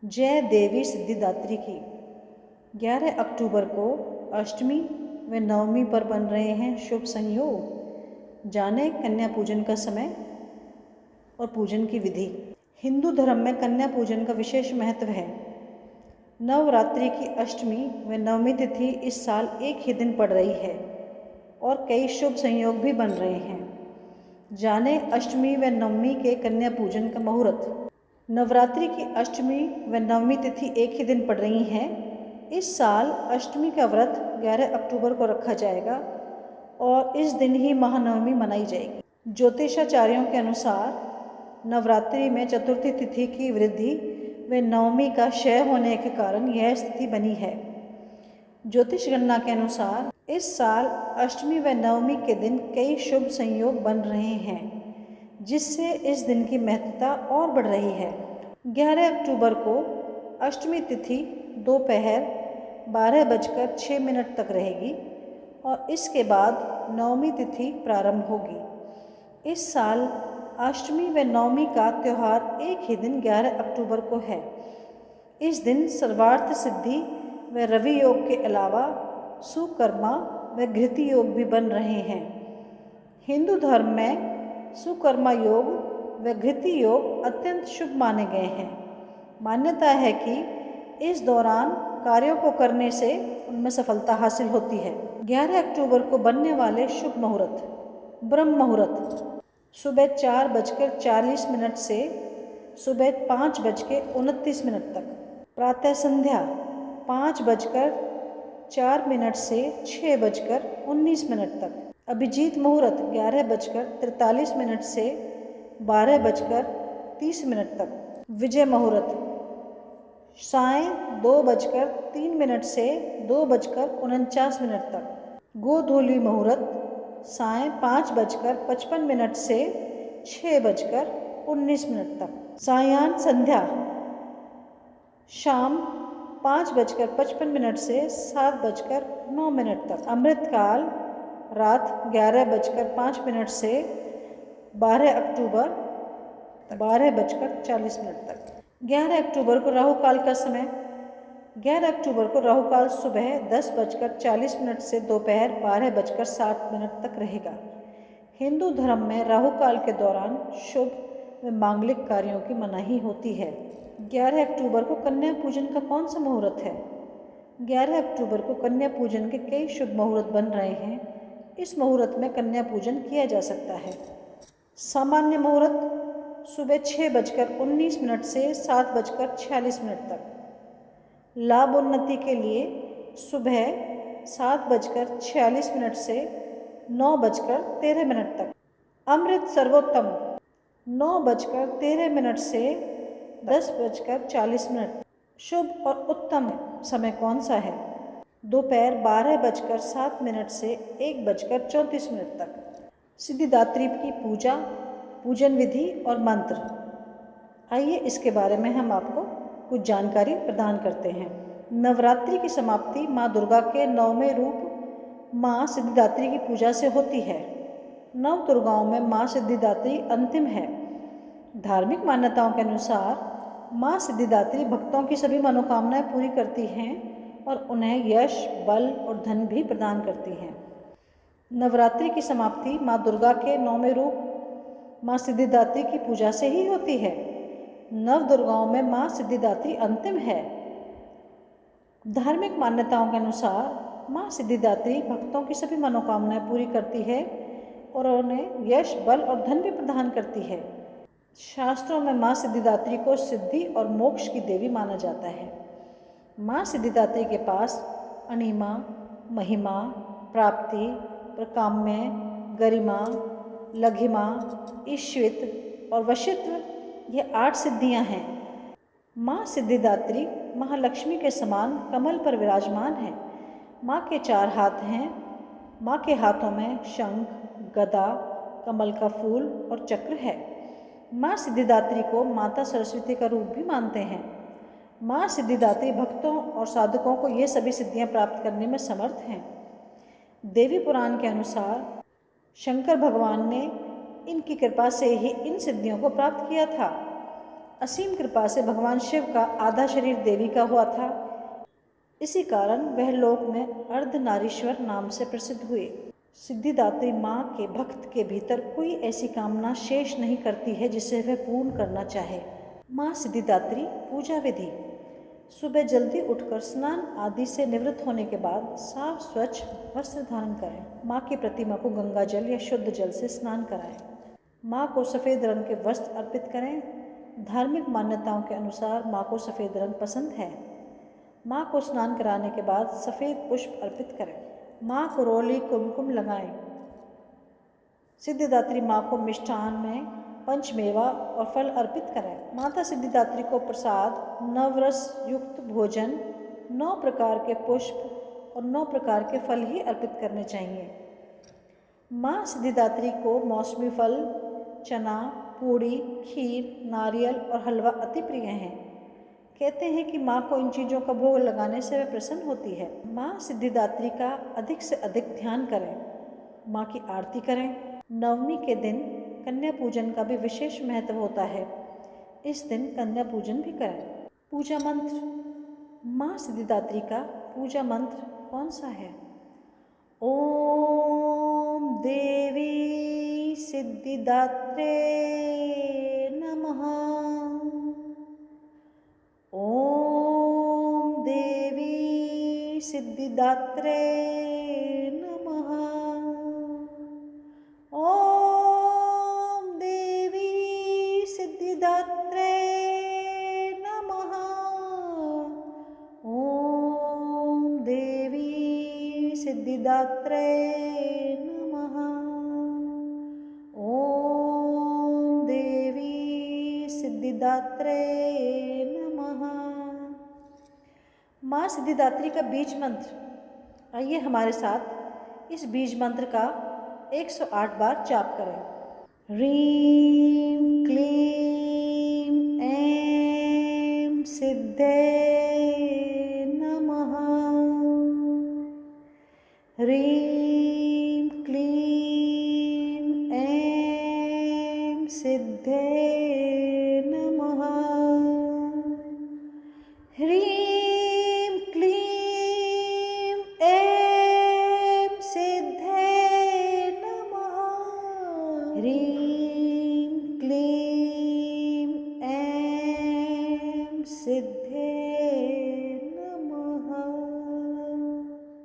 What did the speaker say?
जय देवी सिद्धिदात्री की। 11 अक्टूबर को अष्टमी व नवमी पर बन रहे हैं शुभ संयोग। जाने कन्या पूजन का समय और पूजन की विधि। हिंदू धर्म में कन्या पूजन का विशेष महत्व है। नवरात्रि की अष्टमी व नवमी तिथि इस साल एक ही दिन पड़ रही है और कई शुभ संयोग भी बन रहे हैं। जाने अष्टमी व नवमी के कन्या पूजन का मुहूर्त। नवरात्रि की अष्टमी व नवमी तिथि एक ही दिन पड़ रही हैं। इस साल अष्टमी का व्रत 11 अक्टूबर को रखा जाएगा और इस दिन ही महानवमी मनाई जाएगी। ज्योतिषाचार्यों के अनुसार नवरात्रि में चतुर्थी तिथि की वृद्धि व नवमी का क्षय होने के कारण यह स्थिति बनी है। ज्योतिष गणना के अनुसार इस साल अष्टमी व नवमी के दिन कई शुभ संयोग बन रहे हैं, जिससे इस दिन की महत्ता और बढ़ रही है। 11 अक्टूबर को अष्टमी तिथि दोपहर 12:06 तक रहेगी और इसके बाद नवमी तिथि प्रारंभ होगी। इस साल अष्टमी व नवमी का त्यौहार एक ही दिन 11 अक्टूबर को है। इस दिन सर्वार्थ सिद्धि व रवि योग के अलावा सुकर्मा व घृति योग भी बन रहे हैं। हिंदू धर्म में सुकर्मा योग व घृति योग अत्यंत शुभ माने गए हैं। मान्यता है कि इस दौरान कार्यों को करने से उनमें सफलता हासिल होती है। 11 अक्टूबर को बनने वाले शुभ मुहूर्त। ब्रह्म मुहूर्त सुबह 4:40 से सुबह 5:29 तक। प्रातः संध्या 5:04 से 6:19 तक। अभिजीत मुहूर्त 11:43 से 12:30 तक। विजय मुहूर्त सायं 2:03 से 2:49 तक। गोधूली मुहूर्त सायं 5:55 से 6:19 तक। सायाह्न संध्या शाम 5:55 से 7:09 तक। अमृतकाल रात 11:05 से 12 अक्टूबर 12:40 तक। 11 अक्टूबर को राहु काल का समय। 11 अक्टूबर को राहु काल सुबह 10:40 से दोपहर 12:60 तक रहेगा। हिंदू धर्म में राहु काल के दौरान शुभ व मांगलिक कार्यों की मनाही होती है। 11 अक्टूबर को कन्या पूजन का कौन सा मुहूर्त है? 11 अक्टूबर को कन्या पूजन के कई शुभ मुहूर्त बन रहे हैं। इस मुहूर्त में कन्या पूजन किया जा सकता है। सामान्य मुहूर्त सुबह 6:19 से 7:46 तक। लाभ उन्नति के लिए सुबह 7:46 से 9:13 तक। अमृत सर्वोत्तम 9:13 से 10:40। शुभ और उत्तम समय कौन सा है? दोपहर 12:07 से 1:34 तक। सिद्धिदात्री की पूजा, पूजन विधि और मंत्र। आइए इसके बारे में हम आपको कुछ जानकारी प्रदान करते हैं। नवरात्रि की समाप्ति माँ दुर्गा के 9वें रूप माँ सिद्धिदात्री की पूजा से होती है। नव दुर्गाओं में माँ सिद्धिदात्री अंतिम है। धार्मिक मान्यताओं के अनुसार माँ सिद्धिदात्री भक्तों की सभी मनोकामनाएं पूरी करती हैं और उन्हें यश, बल और धन भी प्रदान करती हैं। नवरात्रि की समाप्ति माँ दुर्गा के 9वें रूप माँ सिद्धिदात्री की पूजा से ही होती है। नव दुर्गाओं में माँ सिद्धिदात्री अंतिम है। धार्मिक मान्यताओं के अनुसार माँ सिद्धिदात्री भक्तों की सभी मनोकामनाएं पूरी करती है और उन्हें यश, बल और धन भी प्रदान करती है। शास्त्रों में माँ सिद्धिदात्री को सिद्धि और मोक्ष की देवी माना जाता है। माँ सिद्धिदात्री के पास अणिमा, महिमा, प्राप्ति, प्रकाम्य, गरिमा, लघिमा, ईश्वित और वशित्व ये 8 सिद्धियां हैं। माँ सिद्धिदात्री महालक्ष्मी के समान कमल पर विराजमान है। माँ के 4 हाथ हैं। माँ के हाथों में शंख, गदा, कमल का फूल और चक्र है। माँ सिद्धिदात्री को माता सरस्वती का रूप भी मानते हैं। माँ सिद्धिदात्री भक्तों और साधकों को ये सभी सिद्धियां प्राप्त करने में समर्थ हैं। देवी पुराण के अनुसार शंकर भगवान ने इनकी कृपा से ही इन सिद्धियों को प्राप्त किया था। असीम कृपा से भगवान शिव का आधा शरीर देवी का हुआ था। इसी कारण वह लोक में अर्धनारीश्वर नाम से प्रसिद्ध हुए। सिद्धिदात्री माँ के भक्त के भीतर कोई ऐसी कामना शेष नहीं करती है जिसे वह पूर्ण करना चाहे। माँ सिद्धिदात्री पूजा विधि: सुबह जल्दी उठकर स्नान आदि से निवृत्त होने के बाद साफ स्वच्छ वस्त्र धारण करें। माँ की प्रतिमा को गंगा जल या शुद्ध जल से स्नान कराएं। माँ को सफ़ेद रंग के वस्त्र अर्पित करें। धार्मिक मान्यताओं के अनुसार माँ को सफ़ेद रंग पसंद है। माँ को स्नान कराने के बाद सफ़ेद पुष्प अर्पित करें। माँ को रोली कुमकुम लगाएं। सिद्धिदात्री माँ को मिष्ठान में पंचमेवा और फल अर्पित करें। माता सिद्धिदात्री को प्रसाद, नवरस युक्त भोजन, 9 प्रकार के पुष्प और 9 प्रकार के फल ही अर्पित करने चाहिए। माँ सिद्धिदात्री को मौसमी फल, चना, पूड़ी, खीर, नारियल और हलवा अति प्रिय हैं। कहते हैं कि माँ को इन चीज़ों का भोग लगाने से वह प्रसन्न होती है। माँ सिद्धिदात्री का अधिक से अधिक ध्यान करें। माँ की आरती करें। नवमी के दिन कन्या पूजन का भी विशेष महत्व होता है। इस दिन कन्या पूजन भी करें। पूजा मंत्र: माँ सिद्धिदात्री का पूजा मंत्र कौन सा है? ओम देवी सिद्धिदात्रे नमः। ओम देवी सिद्धिदात्रे नमः। ओम देवी सिद्धिदात्रे नमः। ओम देवी सिद्धिदात्रे नमः। ओम देवी सिद्धिदात्रे नमः। माँ सिद्धिदात्री का बीज मंत्र: आइए हमारे साथ इस बीज मंत्र का 108 बार जाप करें। ह्रीं क्लीं ऐं सिद्धे नमः। ह्रीं क्लीं ऐं सिद्धे